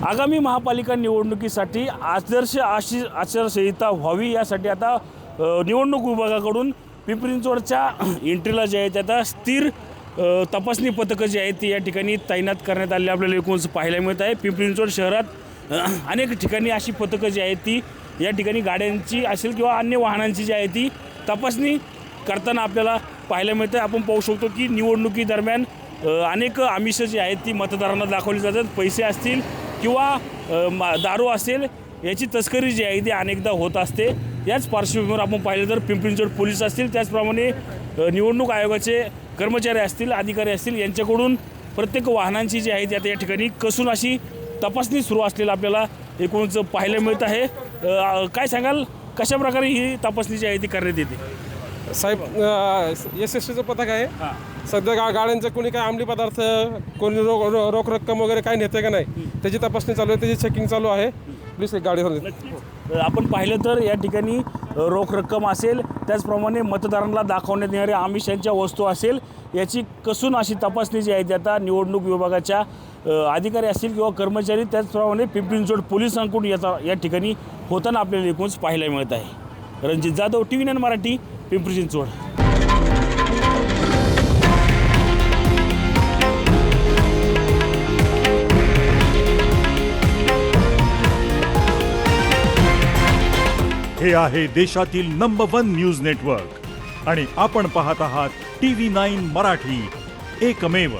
आगामी महापालिका निवडणुकीसाठी आदर्श आचारसंहिता व्हावी यासाठी आता निवडणूक विभागाकडून पिंपरी चिंचवडच्या एंट्रीला जे आहे ते आता स्थिर तपासणी पथकं जी आहेत ती या ठिकाणी तैनात करण्यात आली आपल्याला एकूणच पाहायला मिळत आहे। पिंपरी चिंचवड शहरात अनेक ठिकाणी अशी पथकं जी आहेत ती या ठिकाणी गाड्यांची असेल किंवा अन्य वाहनांची जी आहे ती तपासणी करताना आपल्याला पाहायला मिळतं आहे। आपण पाहू शकतो की निवडणुकीदरम्यान अनेक आमिषं जी आहेत ती मतदारांना दाखवली जातात। पैसे असतील किंवा दारू असेल याची तस्करी जी आहे ती अनेकदा होत असते। याच पार्श्वभूमीवर आपण पाहिलं तर पिंपरी चिंचवड पोलीस असतील, त्याचप्रमाणे निवडणूक आयोगाचे कर्मचारी असतील, अधिकारी असतील, यांच्याकडून प्रत्येक वाहनांची जी आहे ती आता या ठिकाणी कसून अशी तपासणी सुरू असलेलं आपल्याला एकूणच पाहायला मिळत आहे। काय सांगाल, कशा प्रकारे ही तपासणी जी आहे ती करण्यात येते? साहेब, SSTचं पथक आहे। सध्या गाड्यांचं कोणी काय अंमली पदार्थ, कोणी रोख रक्कम वगैरे काय नेते का नाही त्याची तपासणी चालू आहे, त्याची चेकिंग चालू आहे। प्लीज एक गाडी आपण पाहिलं तर या ठिकाणी रोख रक्कम असेल, त्याचप्रमाणे मतदारांना दाखवण्यात येणाऱ्या आमिषांच्या वस्तू असेल, याची कसून अशी तपासणी जी आहे ती आता निवडणूक विभागाच्या अधिकारी असतील किंवा कर्मचारी, त्याचप्रमाणे पिंपरी चिंचवड पोलिसांकडून या ठिकाणी होताना आपल्याला एकूणच पाहायला मिळत आहे। रणजित जाधव, TV9 मराठी, पिंपरी चिंचवड। हे आहे देशातील नंबर 1 न्यूज नेटवर्क आणि आपण पाहत आहात TV9 मराठी, एकमेव।